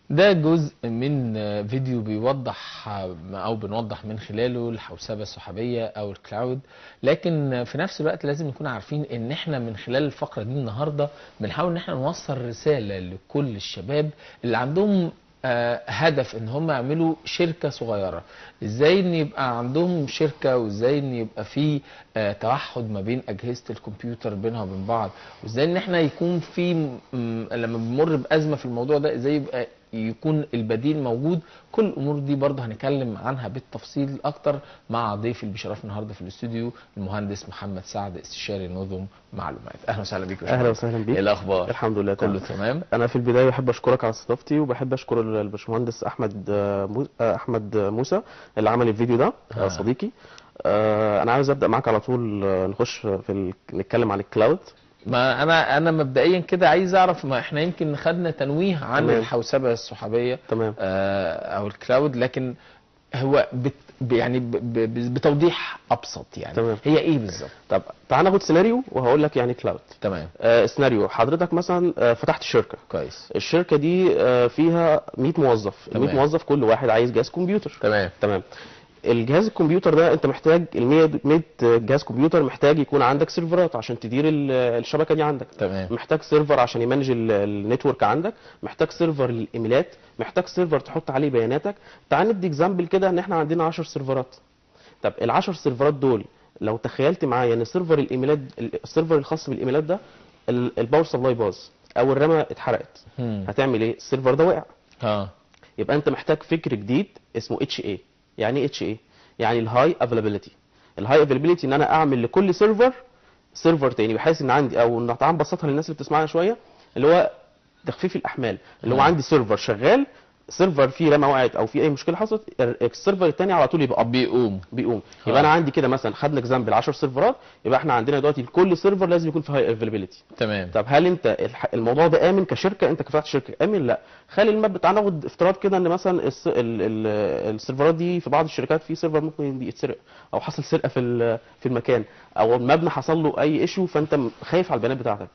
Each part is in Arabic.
ده جزء من فيديو بيوضح او بنوضح من خلاله الحوسبة السحابية او الكلاود. لكن في نفس الوقت لازم نكون عارفين ان احنا من خلال الفقرة دي النهاردة بنحاول ان احنا نوصل رسالة لكل الشباب اللي عندهم هدف ان هم يعملوا شركة صغيرة. ازاي ان يبقى عندهم شركة، وازاي ان يبقى في توحد ما بين اجهزة الكمبيوتر بينها وبين بعض، وازاي ان احنا يكون في لما بنمر بازمة في الموضوع ده ازاي يبقى يكون البديل موجود. كل الامور دي برضه هنتكلم عنها بالتفصيل اكتر مع ضيفي اللي بيشرفنا النهارده في الاستوديو، المهندس محمد سعد، استشاري نظم معلومات. اهلا وسهلا بيك يا اهلا باشمهندس. وسهلا بيك. ايه الاخبار؟ الحمد لله كله تمام. تمام. انا في البدايه بحب اشكرك على استضافتي، وبحب اشكر الباشمهندس احمد موسى اللي عمل الفيديو ده، ها. صديقي. انا عاوز ابدا معاك على طول، نخش نتكلم عن الكلاود. ما انا مبدئيا كده عايز اعرف، ما احنا يمكن خدنا تنويه عن تمام الحوسبه السحابيه تمام او الكلاود، لكن هو يعني بتوضيح ابسط، يعني تمام. هي ايه بالظبط؟ طب تعال ناخد سيناريو وهقول لك يعني كلاود. تمام. سيناريو حضرتك مثلا فتحت شركه. كويس. الشركه دي فيها 100 موظف، ال 100 تمام. موظف كل واحد عايز جهاز كمبيوتر. تمام. تمام. الجهاز الكمبيوتر ده انت محتاج ال 100 جهاز كمبيوتر، محتاج يكون عندك سيرفرات عشان تدير الشبكه دي عندك. تمام. محتاج سيرفر عشان يمانج النتورك عندك، محتاج سيرفر للايميلات، محتاج سيرفر تحط عليه بياناتك. تعال ندي اكزامبل كده ان احنا عندنا 10 سيرفرات. طب ال 10 سيرفرات دول لو تخيلت معايا ان سيرفر الايميلات، السيرفر الخاص بالايميلات ده الباور سبلاي باظ او الرامه اتحرقت، هتعمل ايه؟ السيرفر ده وقع. اه. يبقى انت محتاج فكر جديد اسمه اتش اي. يعني ايه اتش اي؟ يعني الهاي افيلابيلتي. الهاي افيلابيلتي ان انا اعمل لكل سيرفر تاني، بحيث ان عندي، او تعال نبسطها للناس اللي بتسمعنا شويه، اللي هو تخفيف الاحمال. اللي هو عندي سيرفر شغال، سيرفر فيه رامه وقعت او فيه اي مشكله حصلت، السيرفر الثاني على طول يبقى بيقوم. يبقى انا عندي كده مثلا خدنا اكزامبل 10 سيرفرات، يبقى احنا عندنا دلوقتي كل سيرفر لازم يكون في هاي افيلابيلتي. تمام. طب هل انت الموضوع ده امن كشركه؟ انت كفتحت شركه امن؟ لا. خلي المبدا، تعالى ناخد افتراض كده ان مثلا السيرفرات دي في بعض الشركات في سيرفر ممكن يتسرق، او حصل سرقه في المكان، او المبنى حصل له اي ايشو، فانت خايف على البيانات بتاعتك.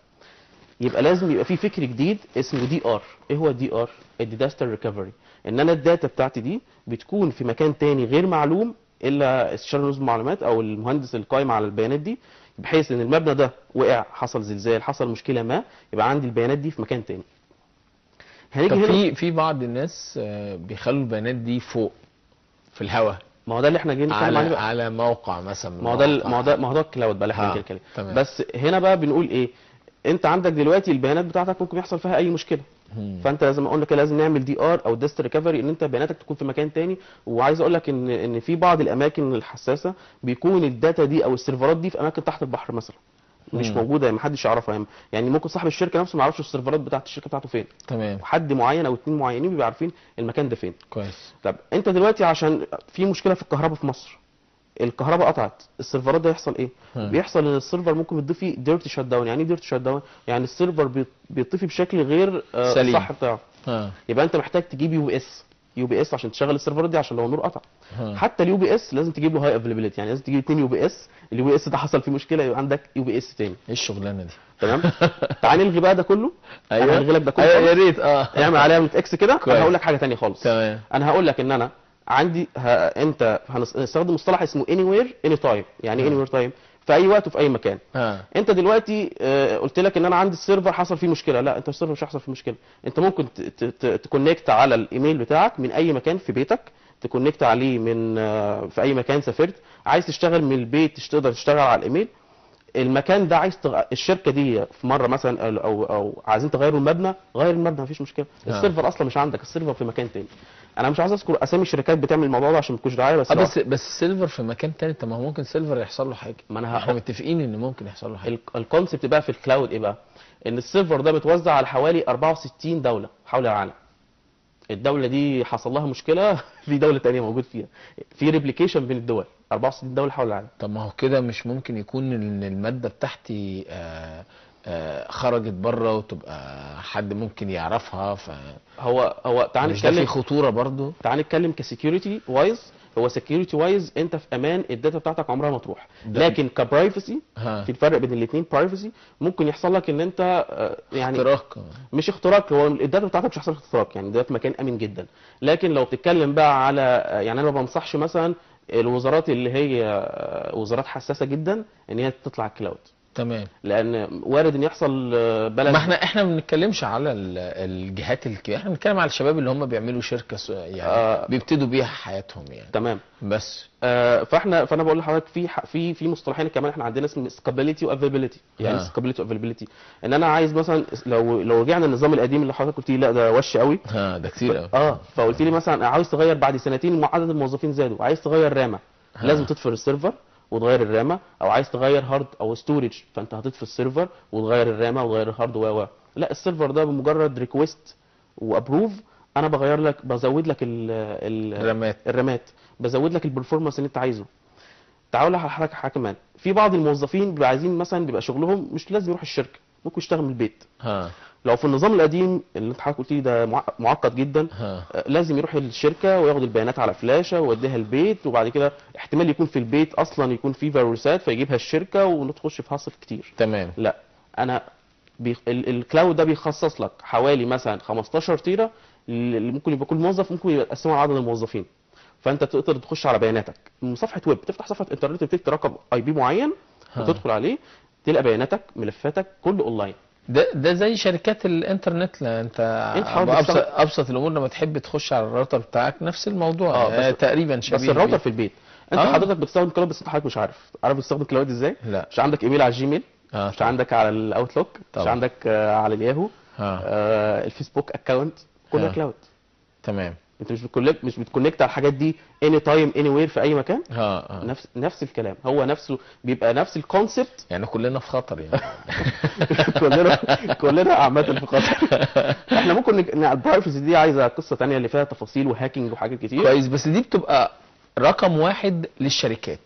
يبقى لازم يبقى في فكر جديد اسمه دي ار. ايه هو الدي ار؟ الديزاستر ريكفري. ان انا الداتا بتاعتي دي بتكون في مكان تاني غير معلوم الا استشاري نظم معلومات او المهندس القائم على البيانات دي، بحيث ان المبنى ده وقع، حصل زلزال، حصل مشكله ما، يبقى عندي البيانات دي في مكان تاني. هنيجي طب هنا. في بعض الناس بيخلوا البيانات دي فوق في الهواء، ما هو ده اللي احنا جايين نتكلم عليه بقى. على موقع مثلا من ما هو ده المواقع. ما هو ده الكلاود بقى اللي احنا بنتكلم. تمام. بس هنا بقى بنقول ايه؟ انت عندك دلوقتي البيانات بتاعتك ممكن يحصل فيها اي مشكله، فانت لازم اقول لك لازم نعمل دي ار او ديست ريكفري، ان انت بياناتك تكون في مكان تاني. وعايز اقول لك ان في بعض الاماكن الحساسه بيكون الداتا دي او السيرفرات دي في اماكن تحت البحر مثلا، مش موجوده، ما حدش يعرفها. يعني ممكن صاحب الشركه نفسه ما يعرفش السيرفرات بتاعت الشركه بتاعته فين. تمام. حد معين او اتنين معينين بيبقوا عارفين المكان ده فين. كويس. طب انت دلوقتي عشان في مشكله في الكهرباء في مصر، الكهرباء قطعت، السيرفرات ده يحصل ايه؟ بيحصل ان السيرفر ممكن بيضيف فيه ديرتي شات داون. يعني ايه ديرتي شات داون؟ يعني السيرفر بيطفي بشكل غير سليم. صح بتاعه. يبقى انت محتاج تجيب يو بي اس عشان تشغل السيرفرات دي، عشان لو النور قطع. حتى اليو بي اس لازم تجيب له هاي افيلابيلتي، يعني لازم تجيب 2 يو بي اس. اليو بي اس ده حصل فيه مشكله، يبقى عندك يو بي اس تاني. ايه الشغلانه دي؟ تمام. تعال نلغي بقى ده كله. ايوه. انا هلغي لك ده كله. ايوه يا ريت. اعمل علامه اكس كده. انا هقول لك حاجه ثانيه خالص. تمام. انا هقول لك ان انا عندي انت هنستخدم مصطلح اسمه anywhere anytime. يعني anywhere time في اي وقت وفي اي مكان. انت دلوقتي قلت لك ان انا عندي السيرفر حصل فيه مشكله. لا، انت السيرفر مش هيحصل فيه مشكله. انت ممكن تكونكت على الايميل بتاعك من اي مكان في بيتك، تكونكت عليه من في اي مكان سافرت، عايز تشتغل من البيت تقدر تشتغل على الايميل. المكان ده عايز الشركه دي في مره مثلا او عايزين تغيروا المبنى، غير المبنى مفيش مشكله. السيرفر اصلا مش عندك، السيرفر في مكان تاني. انا مش عايز اذكر اسامي الشركات بتعمل الموضوع ده عشان ما تكونش دعايه، بس بس السيرفر في مكان تاني. طب ما هو ممكن سيرفر يحصل له حاجه. ما احنا متفقين ان ممكن يحصل له حاجه. الكونسيبت بقى في الكلاود ايه بقى؟ ان السيرفر ده متوزع على حوالي 64 دوله حول العالم. الدوله دي حصل لها مشكله في دوله ثانيه موجود فيها، في ريبليكيشن بين الدول. 64 دوله حول العالم. طب ما هو كده مش ممكن يكون ان الماده بتاعتي خرجت بره وتبقى حد ممكن يعرفها؟ هو تعال نتكلم. نتكلم في خطوره برضو. تعال نتكلم كسكيورتي وايز. هو سكيورتي وايز انت في امان، الداتا بتاعتك عمرها ما تروح. ده- لكن كبرايفسي ها. في الفرق بين الاثنين، برايفسي ممكن يحصل لك ان انت يعني اختراق. مش اختراق، هو الداتا بتاعتك مش هيحصل اختراق، يعني ده في مكان امن جدا. لكن لو بتتكلم بقى على يعني انا ما بنصحش مثلا الوزارات اللي هي وزارات حساسه جدا ان هي تطلع الكلاود، تمام. لان وارد ان يحصل بلد. ما احنا ما بنتكلمش على الجهات الكبيره، احنا بنتكلم على الشباب اللي هم بيعملوا شركه يعني بيبتدوا بيها حياتهم يعني. تمام. بس فانا بقول لحضرتك في مصطلحين كمان احنا عندنا اسمه سكابيليتي وافيلابيلتي. يعني سكابيليتي وافيلابيلتي ان انا عايز مثلا لو رجعنا للنظام القديم اللي حضرتك قلت لي لا ده وش قوي، ده كتير قوي. فقلت لي مثلا عاوز تغير بعد سنتين عدد الموظفين زادوا، عايز تغير رامه لازم تطفي السيرفر وتغير الرامه، او عايز تغير هارد او ستورج فانت هتطفي السيرفر وتغير الرامه وتغير الهارد لا، السيرفر ده بمجرد ريكويست وابروف انا بغير لك، بزود لك الرامات، بزود لك البرفورمانس اللي انت عايزه. تعالوا لحضرتك حاجه كمان، في بعض الموظفين بيبقى عايزين مثلا بيبقى شغلهم مش لازم يروح الشركه، ممكن يشتغل من البيت. لو في النظام القديم اللي انت حضرتك قلت لي ده معقد جدا، لازم يروح الشركه وياخد البيانات على فلاشه ويوديها البيت، وبعد كده احتمال يكون في البيت اصلا يكون في فيروسات فيجيبها الشركه ونخش في هاصل كتير. تمام. لا، انا الكلاود ده بيخصص لك حوالي مثلا 15 تيره اللي ممكن يبقى كل موظف ممكن يقسمها على عدد الموظفين. فانت تقدر تخش على بياناتك من صفحه ويب، تفتح صفحه انترنت بتكتب رقم اي بي معين وتدخل عليه تلقى بياناتك ملفاتك كله اونلاين. ده زي شركات الانترنت. لا انت ابسط الامور لما تحب تخش على الراوتر بتاعك نفس الموضوع. تقريبا شبيه. بس الراوتر في البيت انت حضرتك بتستخدم كلاود، بس انت حضرتك مش عارف تستخدم كلاود ازاي. لا. مش عندك ايميل على الجيميل، مش عندك على الاوتلوك، مش عندك على الياهو، الفيسبوك اكونت، كلها كلاود. تمام. انت مش بتكونكت على الحاجات دي اني تايم اني وير في اي مكان. نفس الكلام، هو نفسه بيبقى نفس الكونسبت. يعني كلنا في خطر يعني. كلنا عامه في خطر. احنا ممكن البرايفسي دي عايزه قصه ثانيه اللي فيها تفاصيل وهاكينج وحاجات كتير. كويس، بس دي بتبقى رقم واحد للشركات،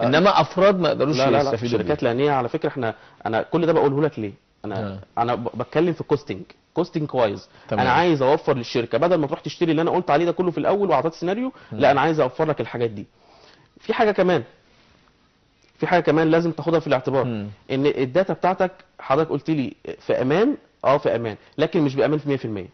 انما افراد ما يقدروش يستفيدوا. لا الشركات، لان هي على فكره انا كل ده بقوله لك ليه؟ انا بتكلم في كوستنج كويس. انا عايز اوفر للشركه بدل ما تروح تشتري اللي انا قلت عليه ده كله في الاول واعطيت سيناريو. لا، انا عايز اوفر لك الحاجات دي. في حاجه كمان لازم تاخدها في الاعتبار، ان الداتا بتاعتك حضرتك قلت لي في امان، في امان، لكن مش بامان في 100%.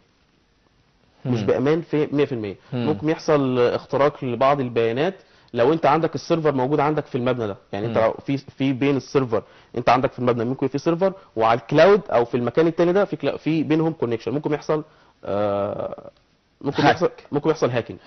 مش بامان في 100%. ممكن يحصل اختراق لبعض البيانات لو انت عندك السيرفر موجود عندك في المبنى ده. يعني انت لو في بين السيرفر انت عندك في المبنى ممكن في سيرفر، وعلى الكلاود او في المكان التاني ده في بينهم كونكشن، ممكن يحصل ممكن يحصل هاكينج.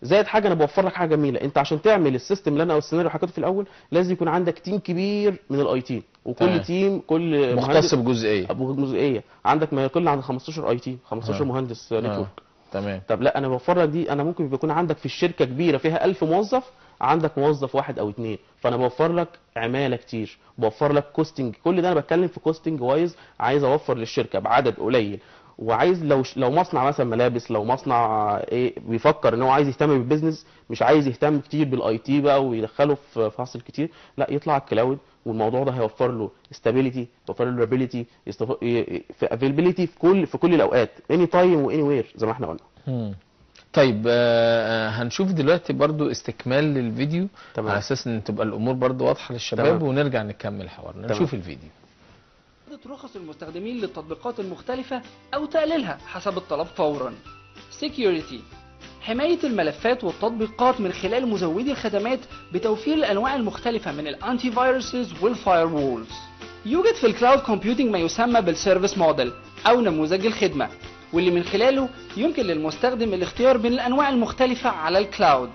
زائد حاجه انا بوفر لك حاجه جميله، انت عشان تعمل السيستم اللي انا او السيناريو حكيته في الاول لازم يكون عندك تيم كبير من الاي تي، وكل تيم كل مختص بجزئيه. عندك ما يقل عن 15 اي تي، 15 مهندس نتورك. تمام. طب لا، انا بوفر لك دي. انا ممكن يكون عندك في الشركه كبيره فيها 1000 موظف عندك موظف واحد او اتنين، فانا بوفر لك عماله كتير، بوفر لك كوستنج. كل ده انا بتكلم في كوستنج وايز، عايز اوفر للشركه بعدد قليل. وعايز لو مصنع مثلا ملابس، لو مصنع بيفكر ان هو عايز يهتم بالبيزنس، مش عايز يهتم كتير بالاي تي بقى ويدخله في فاصل كتير، لا يطلع على الكلاود، والموضوع ده هيوفر له استابيليتي، يوفر له ريابيليتي، في افيلابيليتي في كل الاوقات، اني تايم واني وير زي ما احنا قلنا. طيب هنشوف دلوقتي برضو استكمال للفيديو. تمام. على اساس ان تبقى الامور برضو واضحه للشباب. تمام. ونرجع نكمل حوارنا. نشوف الفيديو. رخص المستخدمين للتطبيقات المختلفة أو تقليلها حسب الطلب فورا. Security، حماية الملفات والتطبيقات من خلال مزودي الخدمات بتوفير الأنواع المختلفة من الأنتي فيروسز والفاير وولز. يوجد في الكلاود كومبيوتنج ما يسمى بالسيرفيس موديل أو نموذج الخدمة، واللي من خلاله يمكن للمستخدم الاختيار بين الأنواع المختلفة على الكلاود.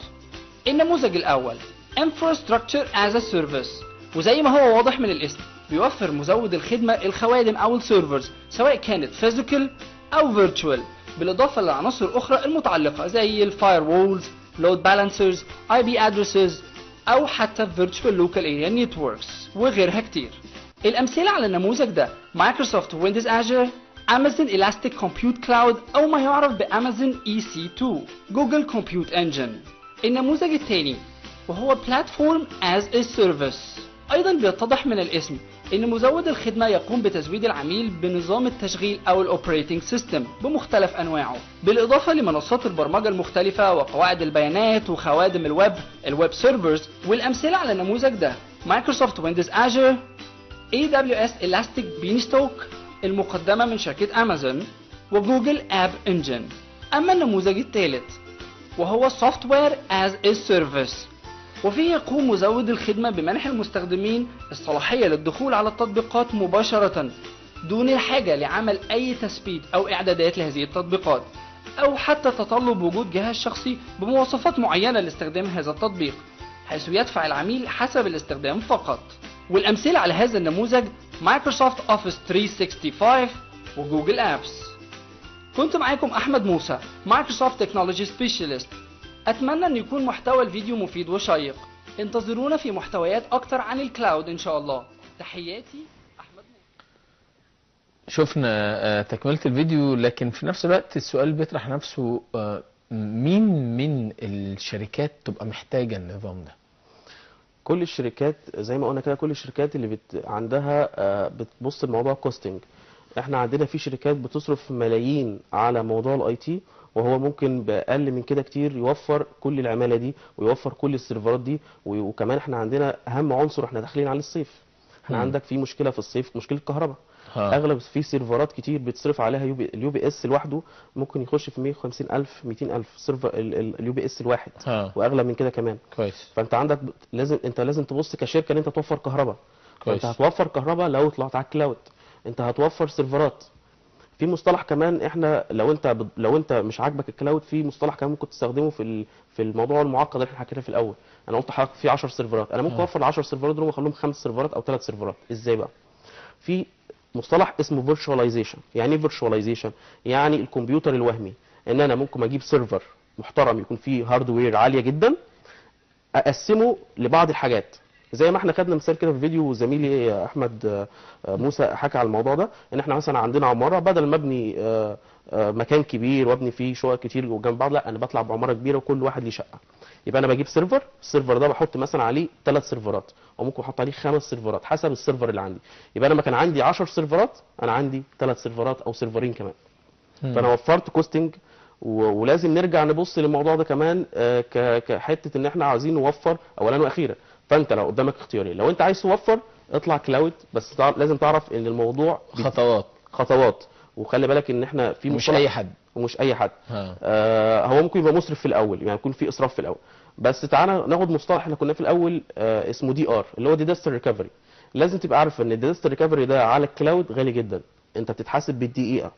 النموذج الأول Infrastructure as a Service، وزي ما هو واضح من الاسم بيوفر مزود الخدمة الخوادم أو السيرفرز سواء كانت physical أو virtual، بالإضافة لعناصر أخرى المتعلقة زي الفاير وولز، load balancers، IP addresses، أو حتى virtual local area networks وغيرها كتير. الأمثلة على النموذج ده مايكروسوفت ويندوز Azure، Amazon Elastic Compute Cloud أو ما يعرف بأمازون EC2، جوجل Compute Engine. النموذج الثاني وهو Platform as a Service، أيضا بيتضح من الاسم إن مزود الخدمة يقوم بتزويد العميل بنظام التشغيل أو الأوبريتنج سيستم بمختلف أنواعه، بالإضافة لمنصات البرمجة المختلفة وقواعد البيانات وخوادم الويب سيرفرز. والأمثلة على النموذج ده مايكروسوفت ويندوز اجر، AWS Elastic Beanstalk المقدمة من شركة أمازون، وجوجل اب انجن. أما النموذج الثالث وهو Software as a Service، وفيه يقوم مزود الخدمة بمنح المستخدمين الصلاحية للدخول على التطبيقات مباشرة دون الحاجة لعمل أي تثبيت أو إعدادات لهذه التطبيقات، أو حتى تطلب وجود جهاز شخصي بمواصفات معينة لاستخدام هذا التطبيق، حيث يدفع العميل حسب الاستخدام فقط. والأمثلة على هذا النموذج مايكروسوفت اوفيس 365 وجوجل ابس. كنت معاكم أحمد موسى، مايكروسوفت تكنولوجي سبيشاليست. أتمنى أن يكون محتوى الفيديو مفيد وشيق. انتظرونا في محتويات أكتر عن الكلاود إن شاء الله. تحياتي أحمد موسى. شفنا تكملة الفيديو، لكن في نفس الوقت السؤال بيطرح نفسه، مين من الشركات تبقى محتاجة النظام ده؟ كل الشركات زي ما قلنا كده، كل الشركات اللي عندها بتبص لموضوع كوستنج. احنا عندنا في شركات بتصرف ملايين على موضوع الاي تي، وهو ممكن باقل من كده كتير يوفر كل العماله دي ويوفر كل السيرفرات دي. وكمان احنا عندنا اهم عنصر، احنا داخلين على الصيف. احنا عندك في مشكله في الصيف، مشكله الكهرباء. اغلب في سيرفرات كتير بتصرف عليها اليو بي اس لوحده ممكن يخش في 150,000 200,000 سيرفر اليو بي اس الواحد، واغلى من كده كمان. كويس. فانت عندك لازم تبص كشركه ان انت توفر كهرباء. انت هتوفر كهرباء لو طلعت على الكلاود، انت هتوفر سيرفرات. في مصطلح كمان، احنا لو انت مش عاجبك الكلاود، في مصطلح كمان ممكن تستخدمه في الموضوع المعقد اللي احنا حكيناه في الاول. انا قلت حضرتك في 10 سيرفرات، انا ممكن اوفر ال 10 سيرفرات دول واخليهم 5 سيرفرات او 3 سيرفرات. ازاي بقى؟ في مصطلح اسمه فيرتشواليزيشن. يعني ايه فيرتشواليزيشن؟ يعني الكمبيوتر الوهمي. ان انا ممكن اجيب سيرفر محترم يكون فيه هاردوير عاليه جدا، اقسمه لبعض الحاجات. زي ما احنا خدنا مثال كده في فيديو زميلي احمد موسى حكى على الموضوع ده، ان احنا مثلا عندنا عماره، بدل ما ابني مكان كبير وابني فيه شقق كتير جنب بعض، لا انا بطلع بعماره كبيره وكل واحد ليه شقه. يبقى انا بجيب سيرفر، السيرفر ده بحط مثلا عليه 3 سيرفرات، او ممكن احط عليه 5 سيرفرات حسب السيرفر اللي عندي. يبقى انا ما كان عندي 10 سيرفرات، انا عندي 3 سيرفرات او سيرفرين كمان. فانا وفرت كوستنج. ولازم نرجع نبص للموضوع ده كمان كحته ان احنا عايزين نوفر اولا واخيرا. فانت لو قدامك اختيارين، لو انت عايز توفر اطلع كلاود، بس لازم تعرف ان الموضوع خطوات. وخلي بالك ان احنا في مش اي حد ومش اي حد. هو ممكن يبقى مسرف في الاول، يعني يكون في اسراف في الاول. بس تعالى ناخد مصطلح احنا كنا في الاول اسمه دي ار، اللي هو ديزاستر ريكفري. لازم تبقى عارف ان الديزاستر ريكفري ده على الكلاود غالي جدا. انت بتتحاسب بالدقيقه،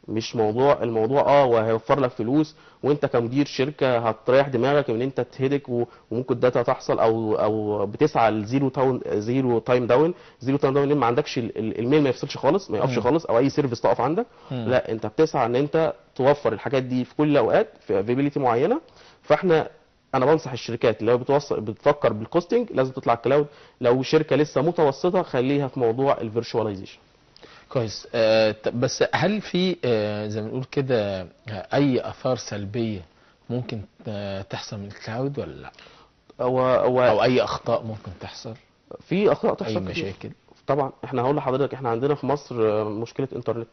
مش الموضوع وهيوفر لك فلوس، وانت كمدير شركه هتريح دماغك ان انت تهدك وممكن داتا تحصل او بتسعى لزيرو تايم داون. لان ما عندكش الميل ما يفصلش خالص، ما يقفش خالص، او اي سيرفيس تقف عندك. لا، انت بتسعى ان انت توفر الحاجات دي في كل الاوقات في افيلابيلتي معينه. انا بنصح الشركات اللي بتفكر بالكوستنج لازم تطلع الكلاود. لو شركه لسه متوسطه خليها في موضوع الفيرتشواليزيشن. كويس. بس هل في زي ما نقول كده اي اثار سلبيه ممكن تحصل من الكلاود ولا لا؟ او اي اخطاء ممكن تحصل؟ في اخطاء تحصل، اي مشاكل طبعا. احنا هقول لحضرتك، احنا عندنا في مصر مشكله انترنت.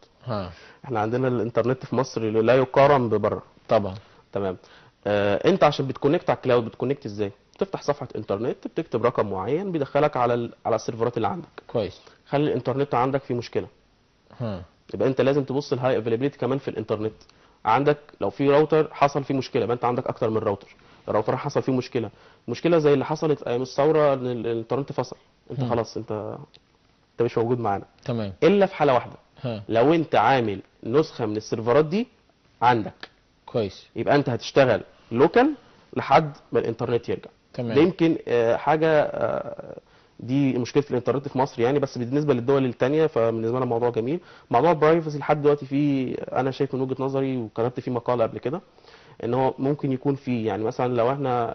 احنا عندنا الانترنت في مصر لا يقارن ببره طبعا. تمام. انت عشان بتكونكت على الكلاود بتكونكت ازاي؟ بتفتح صفحه انترنت، بتكتب رقم معين بيدخلك على السيرفرات اللي عندك. كويس. خلي الانترنت عندك فيه مشكله، يبقى انت لازم تبص للهاي افيلابيلتي كمان في الانترنت. عندك لو في راوتر حصل فيه مشكله، يبقى انت عندك اكتر من راوتر. الراوتر حصل فيه مشكله زي اللي حصلت ايام الثوره، ان الانترنت فصل. انت خلاص، انت مش موجود معانا. تمام. الا في حاله واحده، لو انت عامل نسخه من السيرفرات دي عندك. كويس. يبقى انت هتشتغل لوكال لحد ما الانترنت يرجع. تمام. ده يمكن حاجه دي مشكله الانترنت في مصر يعني. بس بالنسبه للدول الثانيه فبالنسبه لنا موضوع جميل. موضوع البرايفسي لحد دلوقتي فيه، انا شايف من وجهه نظري وكتبت فيه مقاله قبل كده، ان هو ممكن يكون فيه يعني مثلا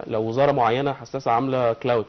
لو وزاره معينه حساسه عامله كلاود،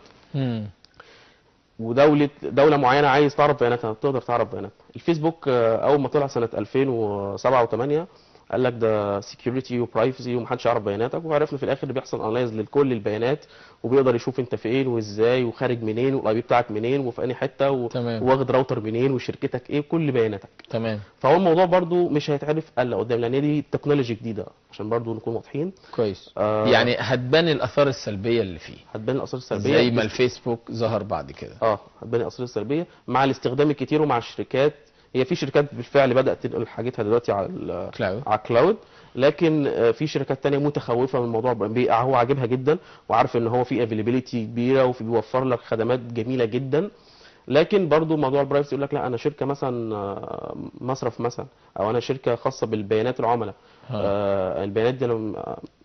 دوله معينه عايز تعرف بياناتها، تقدر تعرف بياناتها. الفيسبوك اول ما طلع سنه 2007 و8 قال لك ده سكيورتي وبرايفسي ومحدش يعرف بياناتك، وعرفنا في الاخر اللي بيحصل انالايز لكل البيانات، وبيقدر يشوف انت فين وازاي وخارج منين والاي بي بتاعك منين وفي انهي حته تمام. وواخد راوتر منين وشركتك ايه، كل بياناتك. تمام. فهو الموضوع برضو مش هيتعرف الا قدام، لان دي تكنولوجي جديده عشان برضو نكون واضحين. كويس. يعني هتبان الاثار السلبيه اللي فيه، هتبان الاثار السلبيه زي ما الفيسبوك ظهر بعد كده. هتبان الاثار السلبيه مع الاستخدام الكتير ومع الشركات. هي في شركات بالفعل بدات تنقل حاجتها دلوقتي على الكلاود، لكن في شركات تانية متخوفه من الموضوع، هو عاجبها جدا وعارف ان هو في افيلابيلتي كبيره وفي بيوفر لك خدمات جميله جدا، لكن برضو موضوع البرايفسي يقول لك لا انا شركه مثلا مصرف مثلا، او انا شركه خاصه بالبيانات العملاء، البيانات دي انا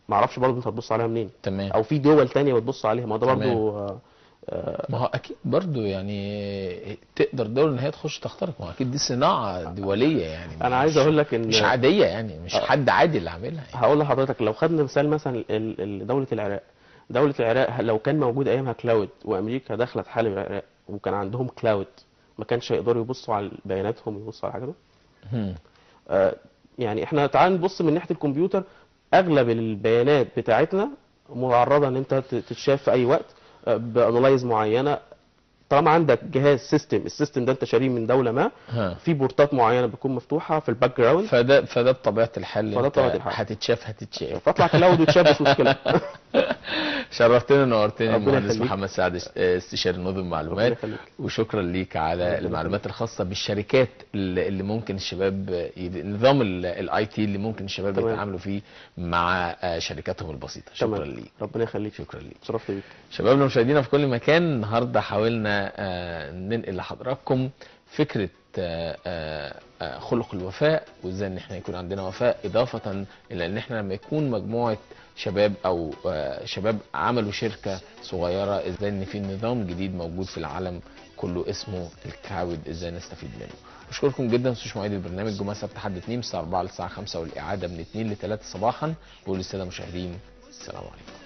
ما اعرفش برضو انت هتبص عليها منين. تمام. او في دول تانية بتبص عليها، ما ده برضو ما هو اكيد برضو يعني تقدر دول ان هي تخش تخترق، ما هو اكيد دي صناعه دوليه يعني. انا عايز اقول لك ان مش عاديه يعني، مش حد عادي اللي عاملها يعني. هقول لحضرتك لو خدنا مثال مثلا دوله العراق لو كان موجود ايامها كلاود وامريكا دخلت حالب العراق وكان عندهم كلاود، ما كانش هيقدروا يبصوا على بياناتهم ويبصوا على حاجاتهم. يعني احنا تعال نبص من ناحيه الكمبيوتر، اغلب البيانات بتاعتنا معرضه ان انت تتشاف في اي وقت بانالايز معينه. طالما عندك جهاز السيستم ده انت شاريه من دوله ما، في بورتات معينه بتكون مفتوحه في الباك جراوند، فده بطبيعه الحال، هتتشاف فاطلع كلاود وتشاف مش مشكله. شرفتنا ونورتنا المهندس محمد سعد، استشاري نظم المعلومات، وشكرا ليك على المعلومات الخاصه بالشركات اللي ممكن الشباب نظام الاي تي اللي ممكن الشباب يتعاملوا فيه مع شركاتهم البسيطه. شكرا ليك. ربنا يخليك. شكرا ليك. شرفت بيك. شبابنا ومشاهدينا في كل مكان، النهارده حاولنا ننقل لحضراتكم فكره خلق الوفاء، وازاي ان احنا يكون عندنا وفاء، اضافه الى ان احنا لما يكون مجموعه شباب او شباب عملوا شركه صغيره، ازاي ان في نظام جديد موجود في العالم كله اسمه الكلاود، ازاي نستفيد منه. بشكركم جدا. ما تنسوش مواعيد البرنامج جمعه سبت حد 2 من الساعه 4 للساعه 5، والاعاده من 2 ل 3 صباحا. بقول للساده المشاهدين السلام عليكم.